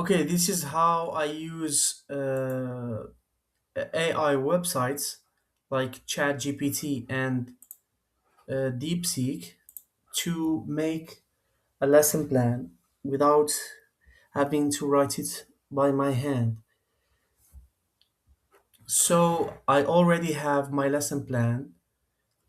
Okay, this is how I use AI websites like ChatGPT and DeepSeek to make a lesson plan without having to write it by my hand. So I already have my lesson plan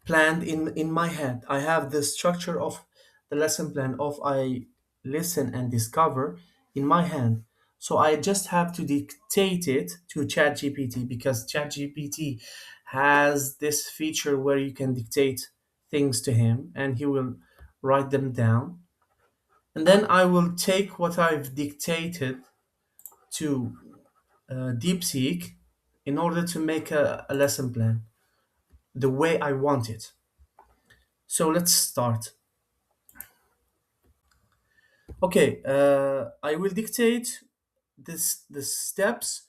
planned in my head. I have the structure of the lesson plan of I listen and discover in my hand. So I just have to dictate it to ChatGPT because ChatGPT has this feature where you can dictate things to him and he will write them down. And then I will take what I've dictated to DeepSeek in order to make a lesson plan the way I want it. So let's start. Okay, I will dictate the steps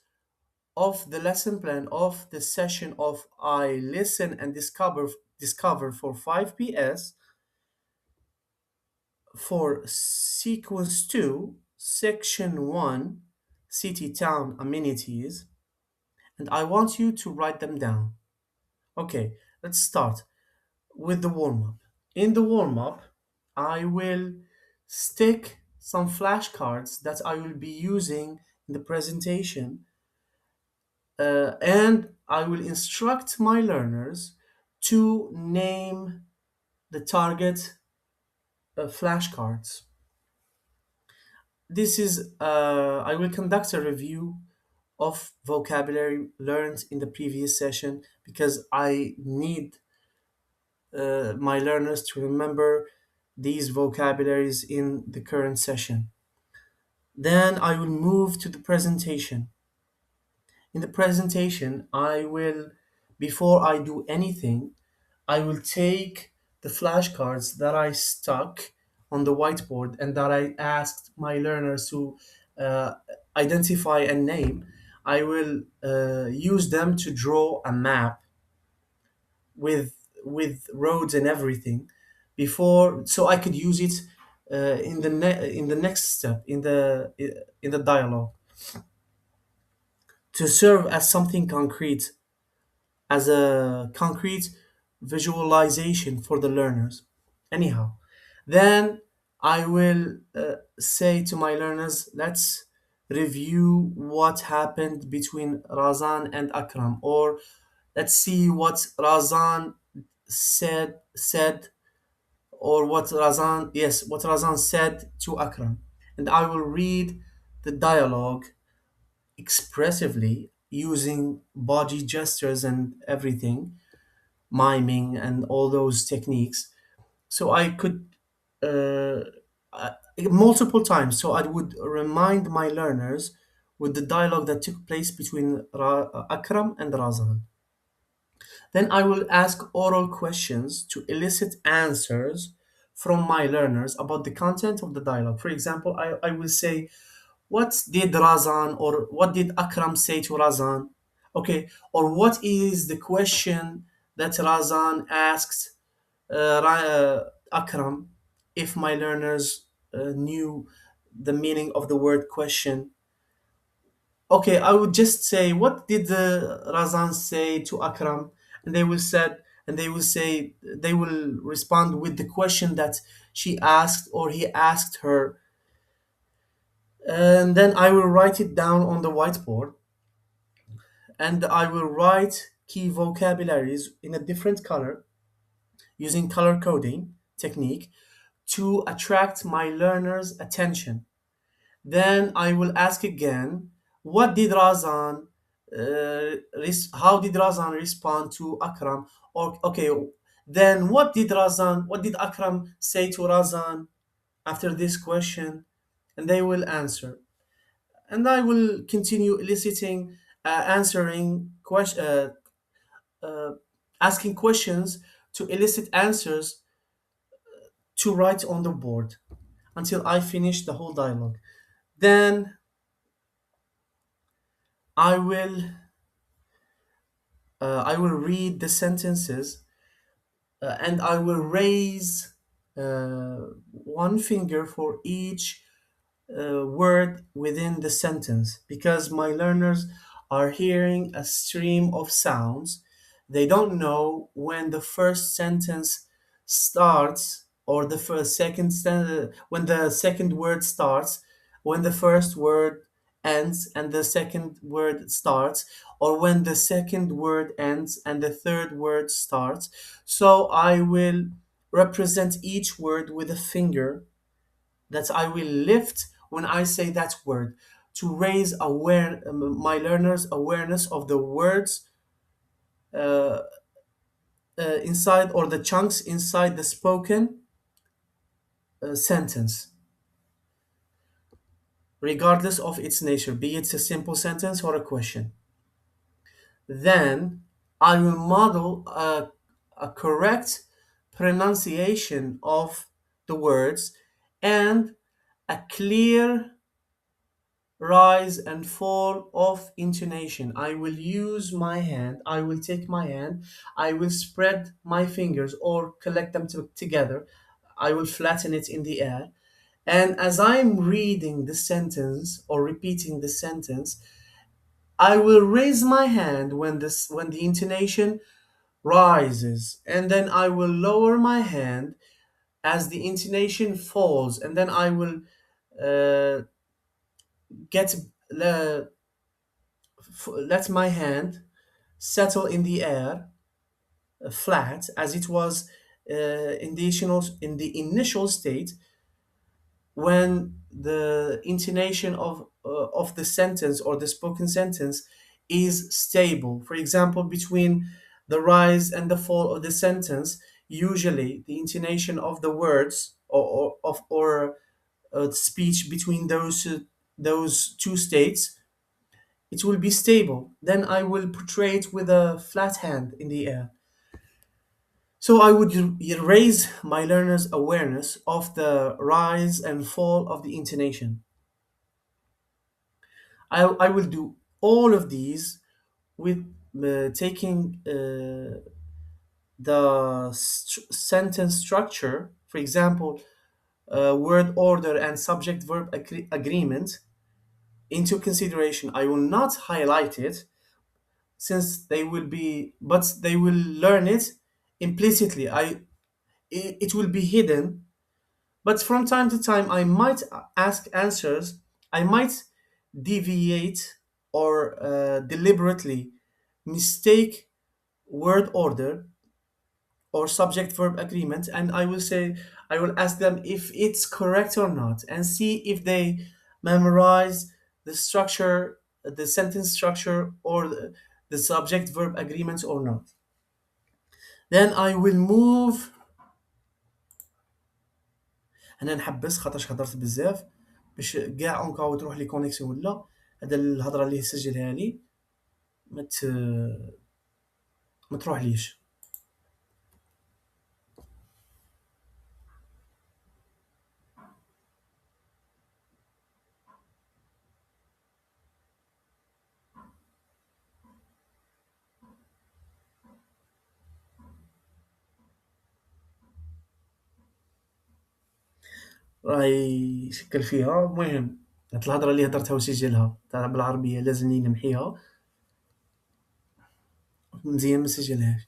of the lesson plan of the session of I listen and discover for 5 PS for sequence 2, section 1, city town amenities, and I want you to write them down. Okay, let's start with the warm up. In the warm up, I will stick some flashcards that I will be using in the presentation, and I will instruct my learners to name the target flashcards. I will conduct a review of vocabulary learned in the previous session because I need my learners to remember these vocabularies in the current session. Then I will move to the presentation. In the presentation, before I do anything, I will take the flashcards that I stuck on the whiteboard and that I asked my learners to uh, identify and name. I will use them to draw a map with roads and everything before, so I could use it in the next step in the dialogue to serve as something concrete, as a concrete visualization for the learners. Anyhow, then I will say to my learners, let's review what happened between Razan and Akram, or let's see what Razan said, or what Razan said to Akram. And I will read the dialogue expressively using body gestures and everything, miming and all those techniques. So I could uh, multiple times. So I would remind my learners with the dialogue that took place between Akram and Razan. Then I will ask oral questions to elicit answers from my learners about the content of the dialogue. For example, I will say, what did Razan or what did Akram say to Razan? Okay, or what is the question that Razan asked Akram, if my learners knew the meaning of the word question? Okay, I would just say, what did the Razan say to Akram? And they will respond with the question that she asked or he asked her. And then I will write it down on the whiteboard, and I will write key vocabularies in a different color using color coding technique to attract my learners' attention. Then I will ask again, what did Razan, how did Razan respond to Akram? Or okay, then what did Akram say to Razan after this question? And they will answer. And I will continue eliciting, answering question, uh, asking questions to elicit answers to write on the board until I finish the whole dialogue. Then I will I will read the sentences, and I will raise one finger for each word within the sentence because my learners are hearing a stream of sounds. They don't know when the first sentence starts or the when the second word starts, when the first word ends and the second word starts, or when the second word ends and the third word starts. So I will represent each word with a finger that I will lift when I say that word to raise my learners' awareness of the words uh, inside or the chunks inside the spoken sentence, regardless of its nature, be it a simple sentence or a question. Then I will model a correct pronunciation of the words and a clear rise and fall of intonation. I will use my hand, I will take my hand, I will spread my fingers or collect them together. I will flatten it in the air. And as I'm reading the sentence or repeating the sentence, I will raise my hand when the intonation rises, and then I will lower my hand as the intonation falls, and then I will uh, get uh, let my hand settle in the air flat as it was in the initial state when the intonation of the sentence or the spoken sentence is stable. For example, between the rise and the fall of the sentence, usually the intonation of the words or speech between those two states, it will be stable. Then I will portray it with a flat hand in the air. So I would raise my learners' awareness of the rise and fall of the intonation. I will do all of these with taking the sentence structure, for example, word order and subject verb agreement, into consideration. I will not highlight it since they will learn it implicitly. It will be hidden, but from time to time I might ask answers. I might deviate or deliberately mistake word order or subject verb agreement, and I will ask them if it's correct or not and see if they memorize the structure, the sentence structure, or the subject verb agreements or not. Then I will move. انا نحبس خاطرش هضرت بزاف باش كاع اونكاو تروح لي كونيكسيون ولا هذا الهضره اللي سجلها لي ما ت... ما تروحليش. راهي شكل فيها. المهم هاد الهضره اللي هضرتها وسجلها تاع بالعربيه لازمني نمحيها مزيان ما سجلهاش.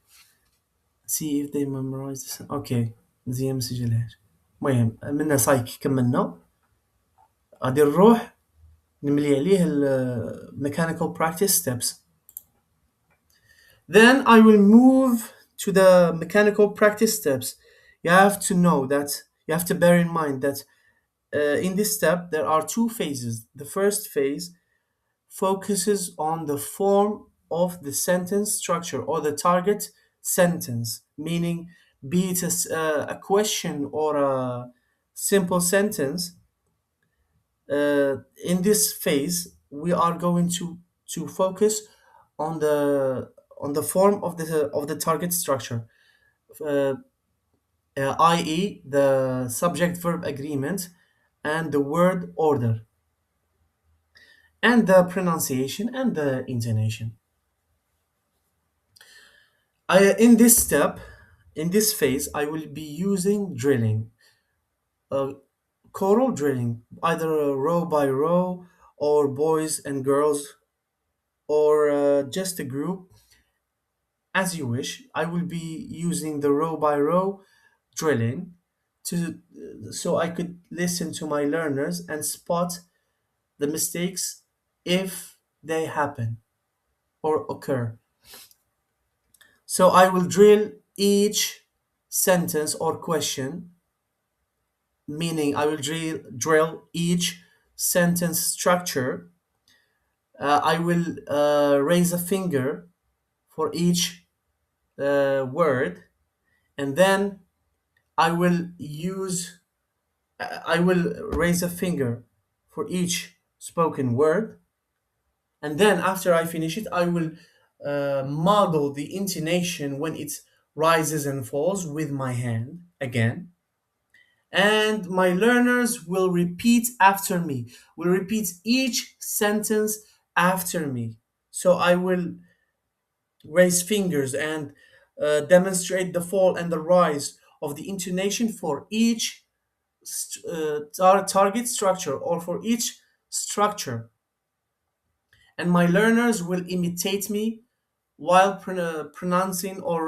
see if they memorize this. اوكي مزيان ما سجلهاش. المهم منا سايك كملنا غادي نروح نملي عليه ال mechanical practice steps. Then I will move to the mechanical practice steps. You have to know that, you have to bear in mind that in this step there are two phases. The first phase focuses on the form of the sentence structure or the target sentence, meaning be it a question or a simple sentence. In this phase, we are going to focus on the form of the target structure, uh, i.e., the subject verb agreement and the word order and the pronunciation and the intonation. In this step, in this phase, I will be using drilling, uh, choral drilling, either row by row, or boys and girls, or just a group, as you wish. I will be using the row by row drilling to so I could listen to my learners and spot the mistakes if they happen or occur. So I will drill each sentence or question, meaning I will drill each sentence structure. I will raise a finger for each word, and then I will use, I will raise a finger for each spoken word, and then after I finish it, I will model the intonation when it rises and falls with my hand again. And my learners will repeat after me, will repeat each sentence after me. So I will raise fingers and demonstrate the fall and the rise of the intonation for each target structure or for each structure. And my learners will imitate me while pronouncing or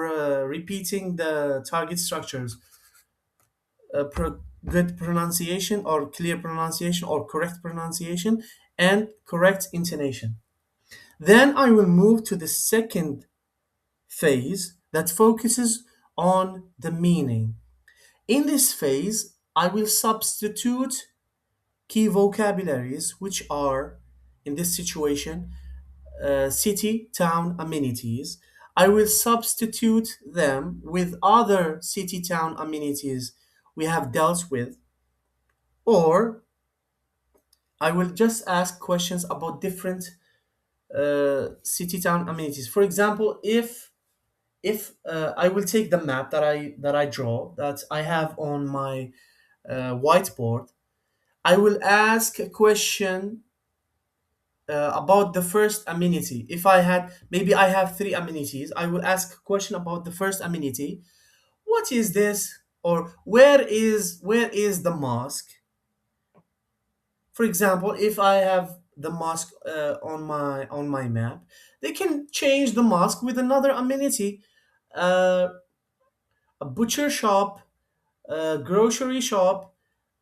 repeating the target structures. Good pronunciation or clear pronunciation or correct pronunciation and correct intonation. Then I will move to the second phase that focuses on the meaning. In this phase, I will substitute key vocabularies, which are, in this situation, city, town amenities. I will substitute them with other city, town amenities we have dealt with, or I will just ask questions about different city, town amenities. For example, if I will take the map that I draw that I have on my whiteboard, I will ask a question about the first amenity. If I had, maybe I have three amenities, I will ask a question about the first amenity. What is this? Or where is the mosque? For example, if I have the mosque on my map, they can change the mosque with another amenity, uh, a butcher shop, a grocery shop,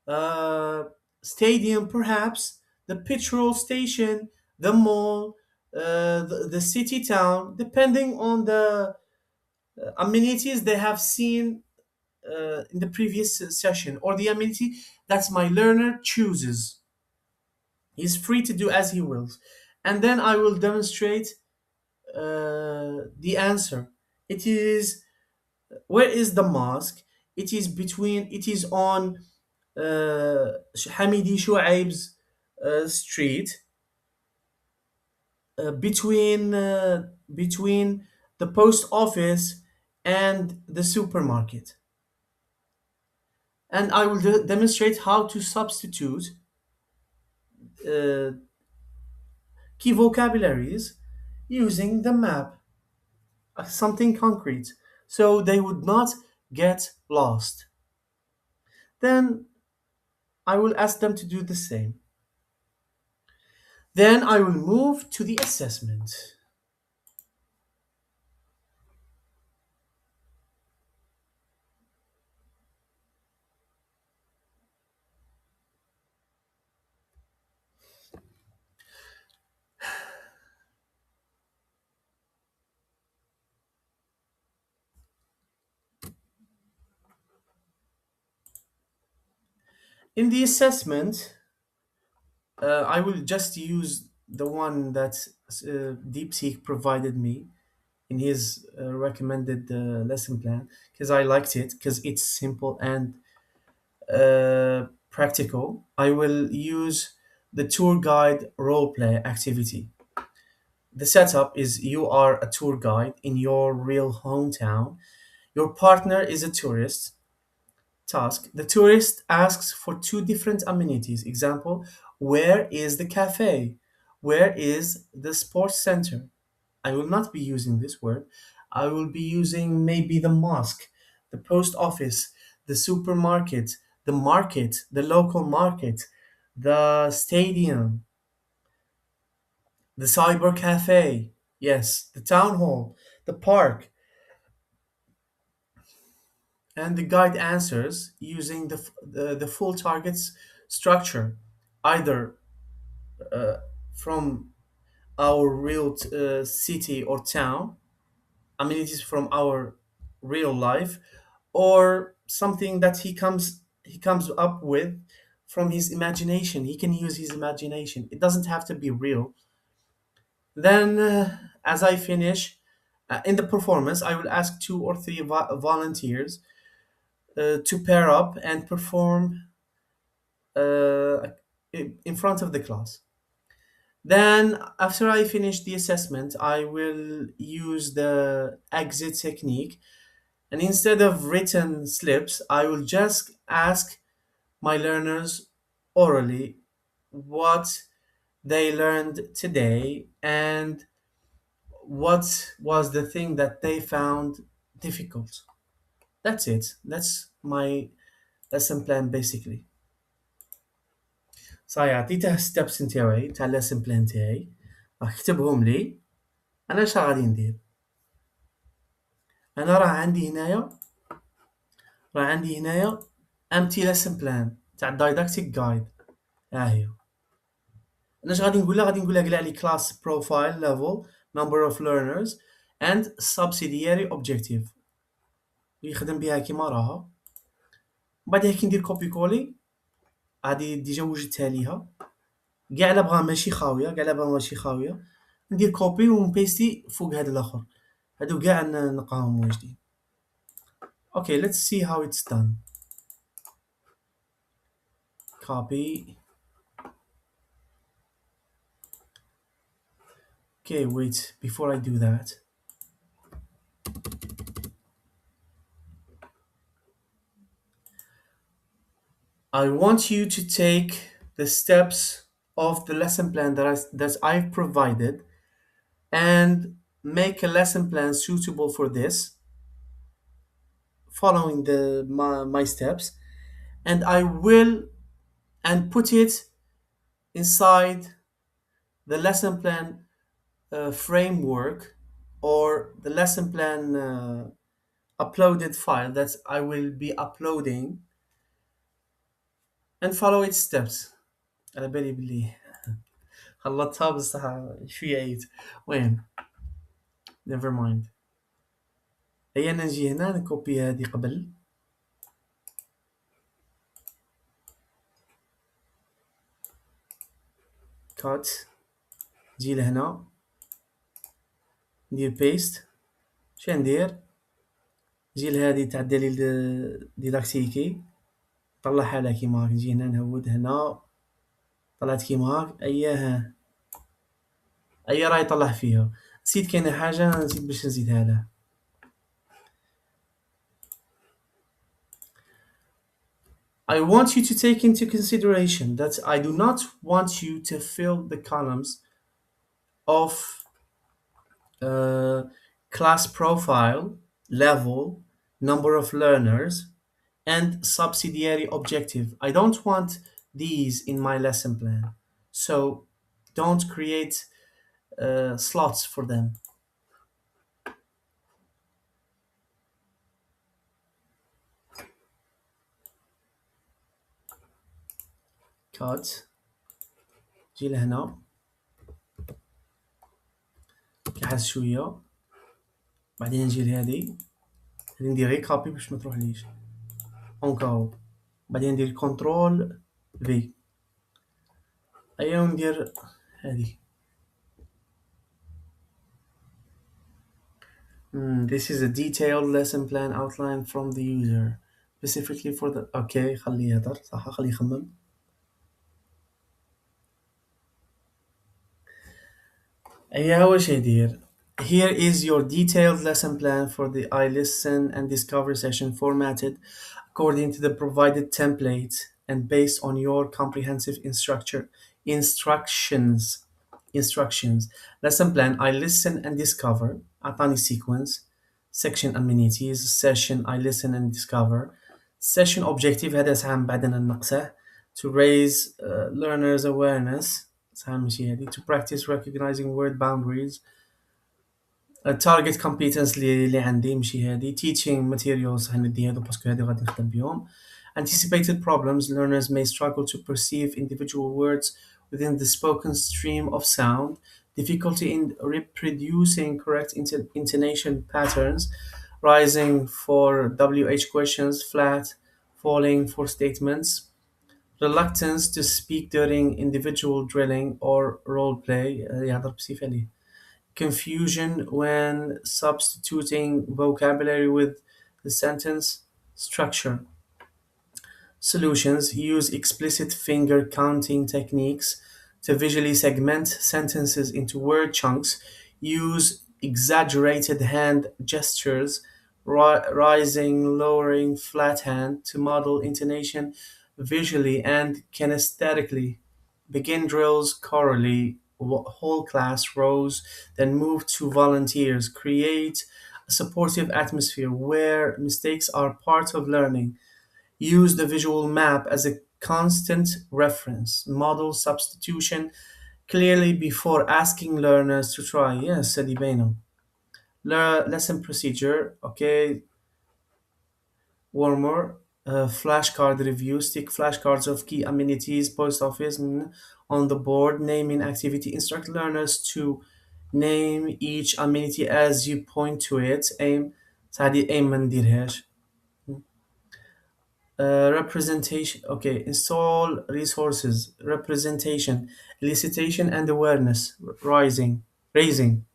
uh, stadium, perhaps the petrol station, the mall, the city town, depending on the amenities they have seen in the previous session or the amenity that my learner chooses. He's free to do as he wills. And then I will demonstrate the answer. It is, where is the mosque? It is on Hamidi Shuaib's street, between the post office and the supermarket. And I will demonstrate how to substitute uh, key vocabularies using the map, something concrete, so they would not get lost. Then I will ask them to do the same. Then I will move to the assessment. In the assessment, I will just use the one that DeepSeek provided me in his recommended lesson plan because I liked it because it's simple and practical. I will use the tour guide role play activity. The setup is you are a tour guide in your real hometown. Your partner is a tourist. Task: the tourist asks for two different amenities. Example: where is the cafe? Where is the sports center? I will not be using this word. I will be using maybe the mosque, the post office, the supermarket, the market, the local market, the stadium, the cyber cafe, yes, the town hall, the park, and the guide answers using the full targets structure, either from our real city or town, amenities from our real life, or something that he comes up with from his imagination. He can use his imagination. It doesn't have to be real. Then, as I finish in the performance, I will ask two or three volunteers to pair up and perform in front of the class. Then, after I finish the assessment, I will use the exit technique. And instead of written slips, I will just ask my learners orally what they learned today and what was the thing that they found difficult. That's it. That's my lesson plan basically. صاير عطيته ستيبس نتاعي تاع lesson plan تاعي راح كتبهم لي. انا اش غادي ندير؟ انا راه عندي هنايا empty lesson plan تاع didactic guide. ها هي. انا اش غادي نقول له؟ غادي نقول له قلع لي class profile level, number of learners and subsidiary objective، يخدم بها كيما راها. بعدها كي ندير كوبي كولي هادي ديجا وجدتها ليها، كاع لا بغا ماشي خاويه، كاع لا بغا ماشي خاويه ندير كوبي ونبيستي فوق هاد الاخر، هادو كاع نلقاهم واجدين. Okay, let's see how it's done. Copy. Okay, wait, before I do that, I want you to take the steps of the lesson plan that I've provided and make a lesson plan suitable for this, following my steps, and I will and put it inside the lesson plan framework or the lesson plan uploaded file that I will be uploading and follow its steps. على بالي بلي خلطتها بصح شوية عييت. وين؟ never mind. هيا نجي هنا نكوبي هذه قبل. cut. نجي لهنا ندير paste. شا ندير؟ نجي لهذه تاع الدليل ديداكتيكي طلعها لها كيما هاك. نجي هنا نهود هنا طلعت كيما هاك. اياه ايا راه يطلع فيها. نسيت كاينه حاجه نسيت باش نزيدها له. I want you to take into consideration that I do not want you to fill the columns of uh, class profile, level, number of learners, and subsidiary objective. I don't want these in my lesson plan. So don't create slots for them. Cut. جي لهنا كحس شوية. بعدين نجي لهذه ندير غير كابي باش ما تروحليش. اونكاو. بعدين ندير كنترول في. ايا وندير هذه. This is a detailed lesson plan outline from the user specifically for the. Okay, خليه يهدر صح، خليه يخمم. ايا واش يدير. Here is your detailed lesson plan for the I listen and discover session formatted according to the provided template and based on your comprehensive instructions. Lesson plan I listen and discover أعطاني sequence. Section amenities, session I listen and discover, session objective هذا ساهم بعدنا ننقصه to raise learners awareness ساهم شي هذه to practice recognizing word boundaries target competence اللي عندي ماشي هذه teaching materials هندي هذو باسكو هذه غادي نخدم بهم anticipated problems learners may struggle to perceive individual words within the spoken stream of sound difficulty in reproducing correct intonation patterns rising for WH questions flat falling for statements reluctance to speak during individual drilling or role play يهضر بسيف عليه confusion when substituting vocabulary with the sentence structure. Solutions use explicit finger counting techniques to visually segment sentences into word chunks, use exaggerated hand gestures, rising, lowering, flat hand to model intonation visually and kinesthetically. Begin drills chorally, whole class rows, then move to volunteers. Create a supportive atmosphere where mistakes are part of learning. Use the visual map as a constant reference. Model substitution clearly before asking learners to try. Yes, Sadibeno. Lesson procedure. Okay, Warmer, flashcard review, stick flashcards of key amenities, post office on the board, naming activity, instruct learners to name each amenity as you point to it, aim سعدي aim ما نديرهاش. Representation, okay, install resources, representation, elicitation and awareness, raising.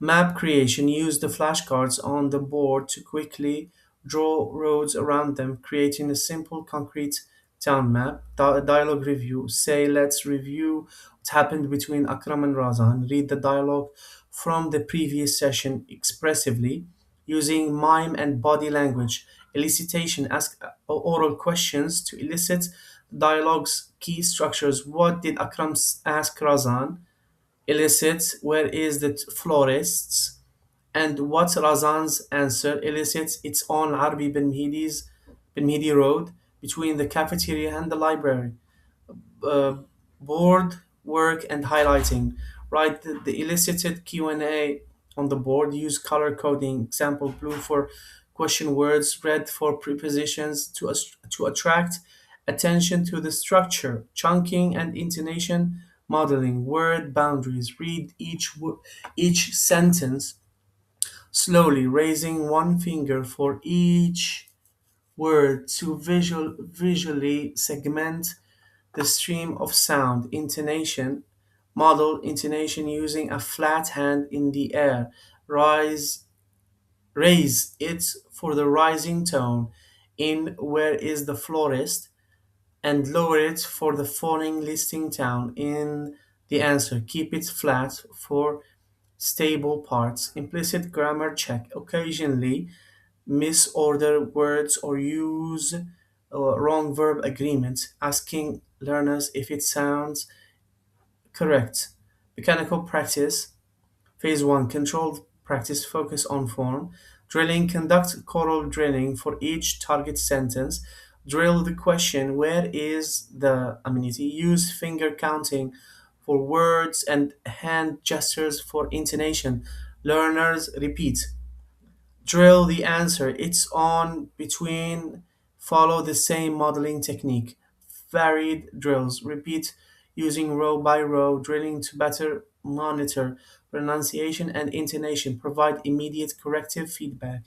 Map creation: use the flashcards on the board to quickly draw roads around them, creating a simple, concrete town map. Dialogue review: say, let's review what happened between Akram and Razan. Read the dialogue from the previous session expressively using mime and body language. Elicitation: ask oral questions to elicit dialogue's key structures. What did Akram ask Razan? Elicits where is the florists, and what's Razan's answer elicits it's on Arbi Ben Mehdi Road between the cafeteria and the library. uh, Board work and highlighting. Write the elicited Q&A on the board. Use color coding. Example: blue for question words, red for prepositions to attract attention to the structure. Chunking and intonation modeling. Word boundaries. Read each sentence slowly, raising one finger for each word to visually segment the stream of sound. Intonation model intonation using a flat hand in the air. Rise Raise it for the rising tone in where is the florist, and lower it for the falling listing tone in the answer. Keep it flat for stable parts. Implicit grammar check. Occasionally misorder words or use wrong verb agreements, asking learners if it sounds correct. Mechanical practice. Phase 1: controlled practice, focus on form. Drilling: conduct choral drilling for each target sentence. Drill the question, where is the amenity? Use finger counting for words and hand gestures for intonation. Learners repeat. Drill the answer, it's on, between. Follow the same modeling technique. Varied drills. Repeat using row by row drilling to better monitor pronunciation and intonation. Provide immediate corrective feedback.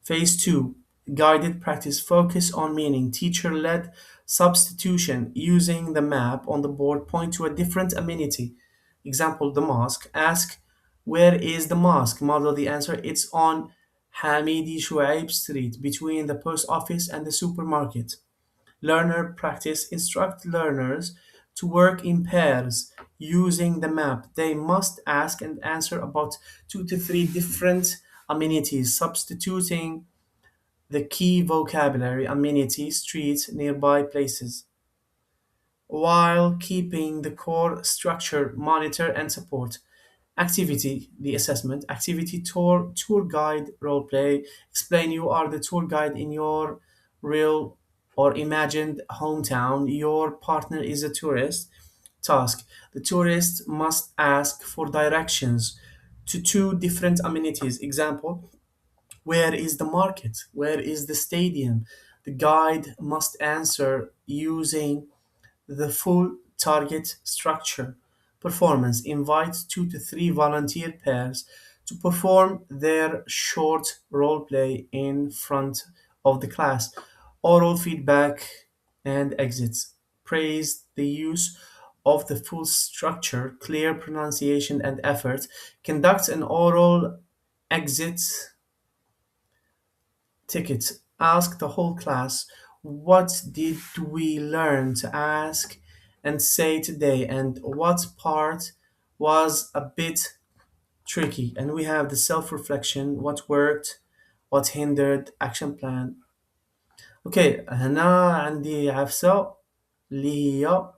Phase 2: guided practice, focus on meaning. Teacher led substitution using the map on the board. Point to a different amenity. Example: the mosque. Ask, where is the mosque? Model the answer, it's on Hamidi Shuaib Street between the post office and the supermarket. Learner practice, instruct learners to work in pairs using the map. They must ask and answer about 2 to 3 different amenities, substituting the key vocabulary: amenity, street, nearby places, while keeping the core structure: monitor and support. Activity, the assessment. Activity, tour guide role play. Explain you are the tour guide in your real or imagined hometown. Your partner is a tourist. Task, the tourist must ask for directions to two different amenities. Example, where is the market? Where is the stadium? The guide must answer using the full target structure. Performance, invite 2 to 3 volunteer pairs to perform their short role play in front of the class. Oral feedback and exits. Praise the use of the full structure, clear pronunciation and effort. Conduct an oral exit ticket. Ask the whole class, what did we learn to ask and say today, and what part was a bit tricky? And we have the self reflection, what worked, what hindered, action plan. اوكي هنا عندي عفسة اللي هي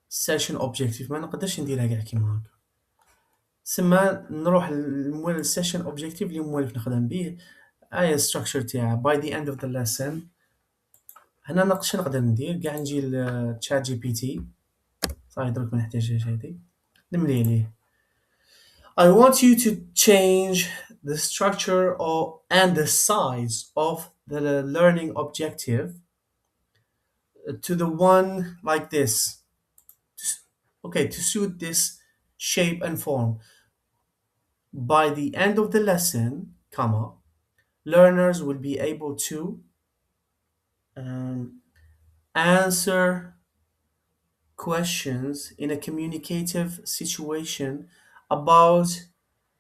session objective، ما نقدرش نديرها كاع كيما هكا. سما نروح لمول السيشن اوبجيكتيف اللي موالف نخدم به. ايا structure تاعها by the end of the lesson. هنا نقش نقدر ندير كاع نجي لتشات جي بي تي. صافي درك ما نحتاجهاش هادي. نملي عليه. I want you to change the structure of and the size of the learning objective to the one like this. Okay, to suit this shape and form. By the end of the lesson, comma, learners will be able to um, answer questions in a communicative situation about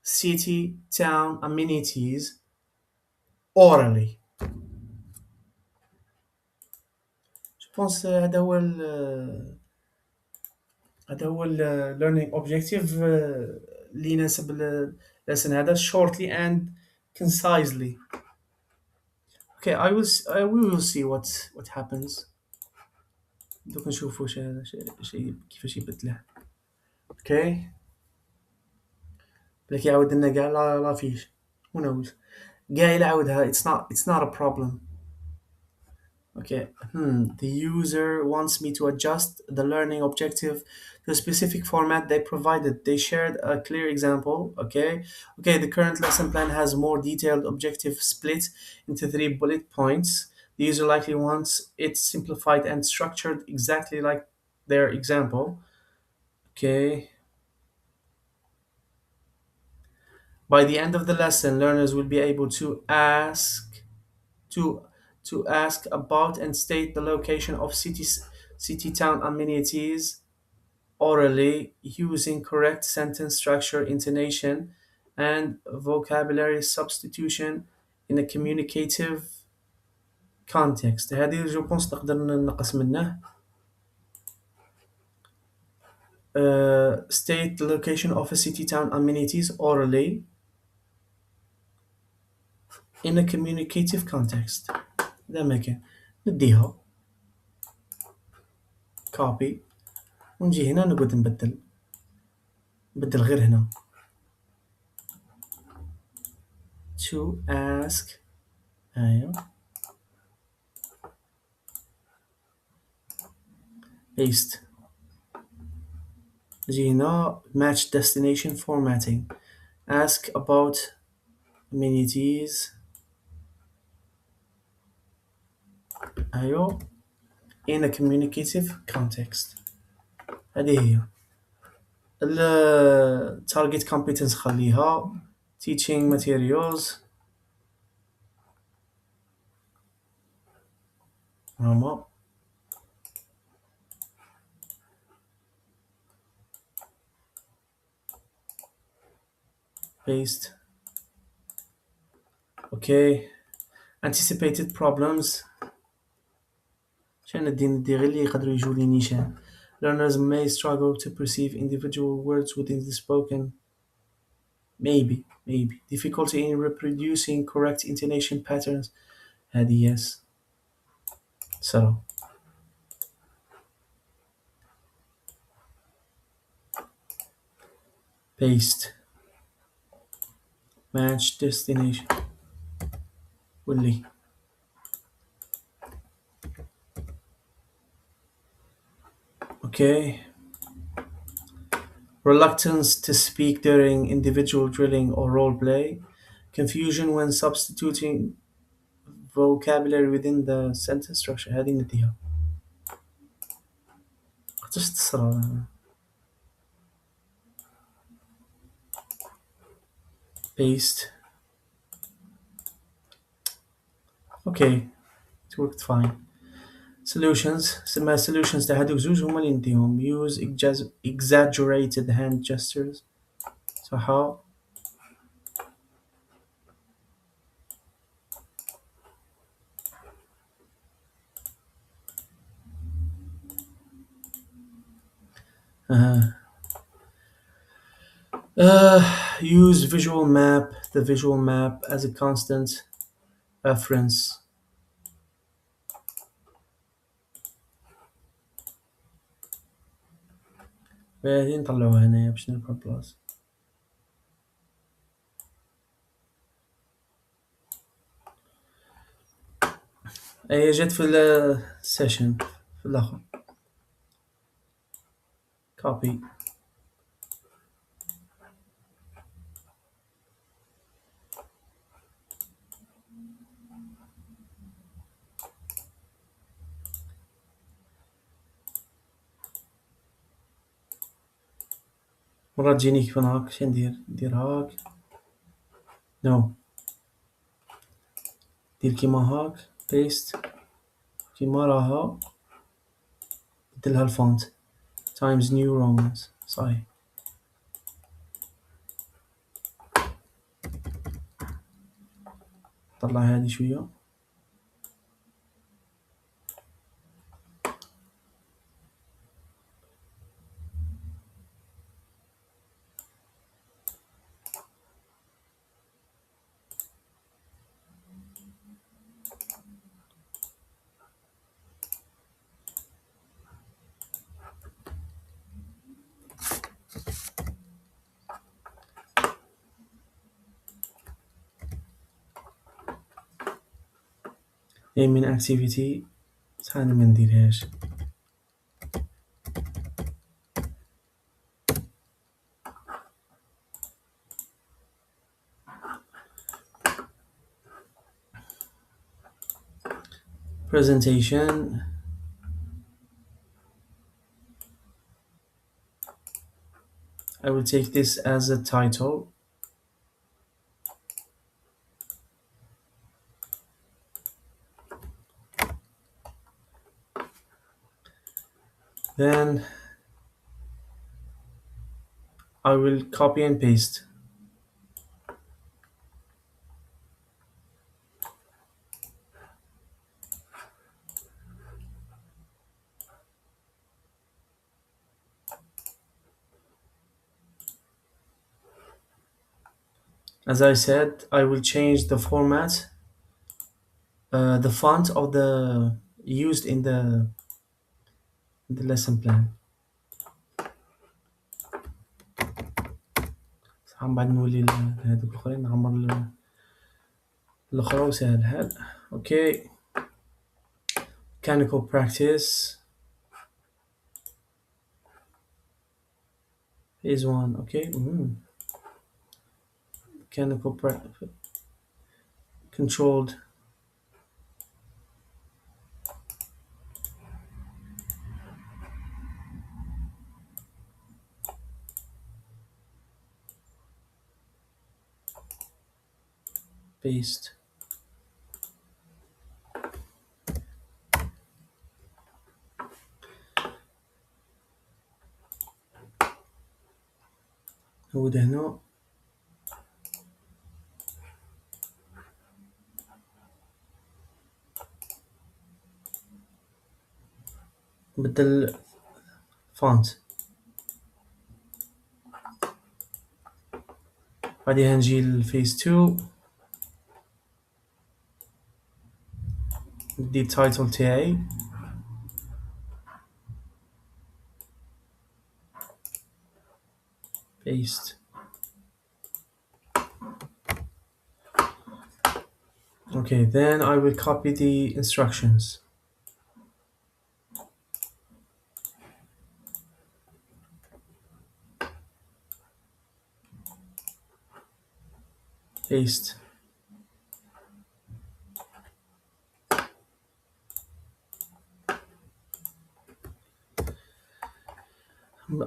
city town amenities orally. Je pense هذا هو ال learning objective اللي يناسب lesson هذا shortly and concisely. Okay, we will see what happens. دوك نشوفوا كيفاش يبدله. Okay. بلاك يعاود لنا كاع لا فيش. Who knows. كاع يعاودها. It's not a problem. Okay. The user wants me to adjust the learning objective to a specific format they provided. They shared a clear example. Okay. Okay. The current lesson plan has more detailed objective split into 3 bullet points. The user likely wants it simplified and structured exactly like their example. Okay. By the end of the lesson, learners will be able to to ask about and state the location of city town amenities orally using correct sentence structure, intonation, and vocabulary substitution in a communicative context. هذه جو بونس نقدر نقص منه. State the location of a city town amenities orally in a communicative context. ده ما كان نديها copy ونجي هنا نقعد نبدل غير هنا to ask. أيوه paste. نجي هنا match destination formatting. Ask about amenities. أيوه in a communicative context. هذه هي ال target competence خليها. teaching materials هما paste. Okay. Anticipated problems. عشان ندي غير اللي يقدروا يجوا لي نيشان. Learners may struggle to perceive individual words within the spoken. Maybe. Difficulty in reproducing correct intonation patterns. هذه yes. So. paste, match destination. واللي okay. Reluctance to speak during individual drilling or role play, confusion when substituting vocabulary within the sentence structure. هذه نديها. تختصر هذا. Paste. Okay, it worked fine. Solutions. سما solutions تاع هذوك زوج هما اللي نديهم. Use exaggerated hand gestures. So how? Uh, use the visual map as a constant reference. بعدين نطلعوها هنايا باش نلقى بلاصة. هي جات في السيشن في الاخر. copy. مرة تجيني كيف هاك شي ندير هاك نو دير كيما هاك بيست كيما راها بدلها الفونت times new romans صحيح. طلع هذه شوية. name من activity ثاني ما نديرهاش. presentation. I will take this as a title. Then I will copy and paste. As I said, I will change the format, the font of the used in the lesson plan. صح من بعد نولي لهذوك الآخرين نعمر الأخرى وسهل الحال. Okay. Mechanical practice. Phase 1. Okay. Mechanical practice. Controlled. Paste. هو ده هنا. بدل فونت. بعدين نجي للفيس 2 ندي التايتل تاعي paste Okay, then I will copy the instructions. Paste.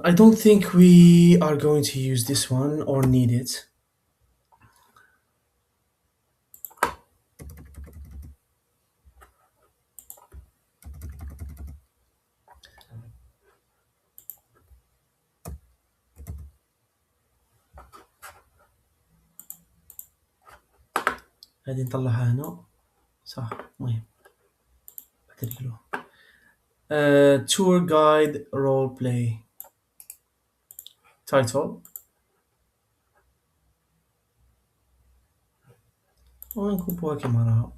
I don't think we are going to use this one or need it. هذه نطلعها هنا. صح. المهم بعدين له. Tour guide role play. Title. ونكبوها كما راها.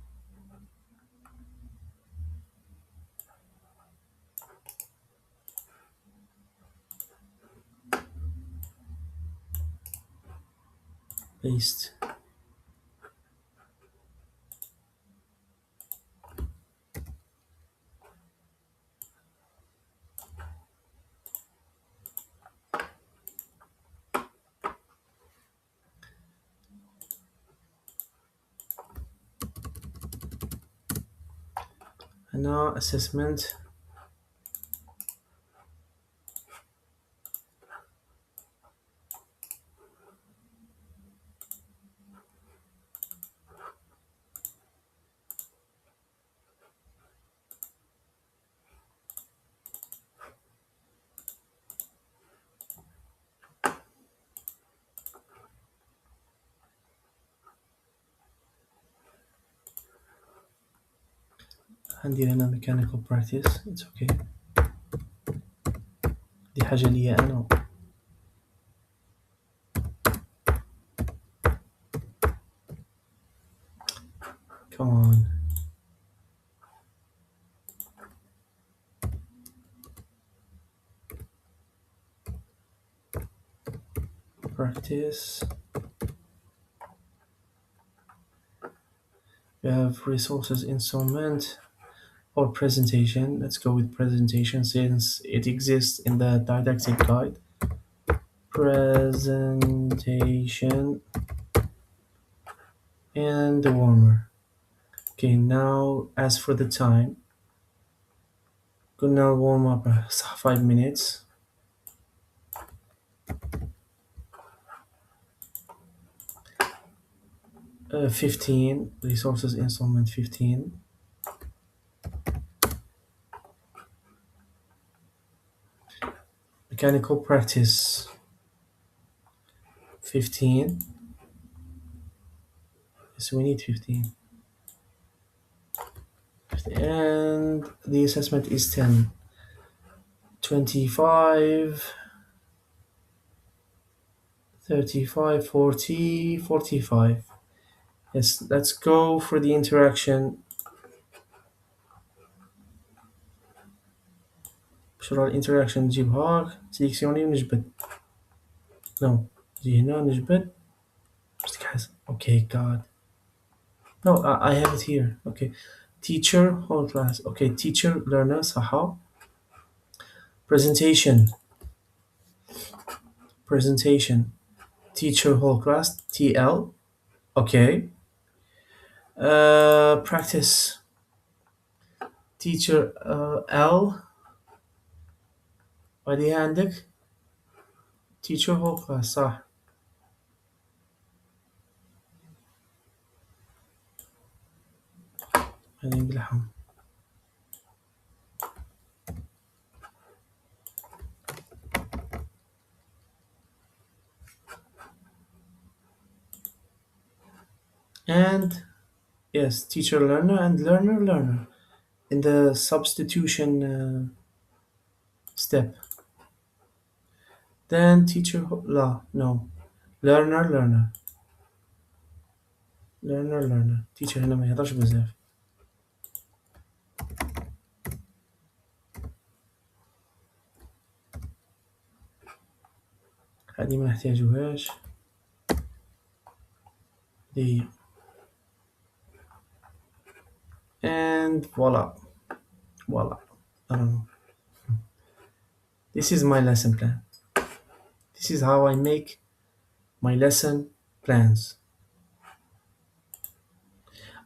Paste. هنا assessment. عندي هنا mechanical practice. It's okay. دي حاجة ليا أنا. Come on. Practice. We have resources instrument or presentation. Let's go with presentation since it exists in the didactic guide. Presentation and the warmer. Okay, now as for the time, gonna warm up 5 minutes. 15 resources instrument 15. Mechanical practice 15. So we need 15. And the assessment is 10. 25, 35, 40, 45. Yes, let's go for the interaction. بشرى الانتراكشن نجيبها سيليكسيوني ونجبد. نو نجي هنا نجبد. Okay, God. No, I have it here. Okay. Teacher, whole class. Okay, teacher, learner, صح. Presentation. Presentation. Teacher, whole class. TL. Okay. Practice. Teacher L. بعديها عندك teacher whole class صح. بعدين باللحم. And yes, teacher learner and learner learner in the substitution step. Then teacher لا no learner learner learner learner teacher هنا ما يهضرش بزاف. هذه ما نحتاجوهاش. دي And voila, voila. I don't know. This is my lesson plan. This is how I make my lesson plans.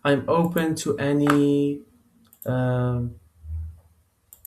I'm open to any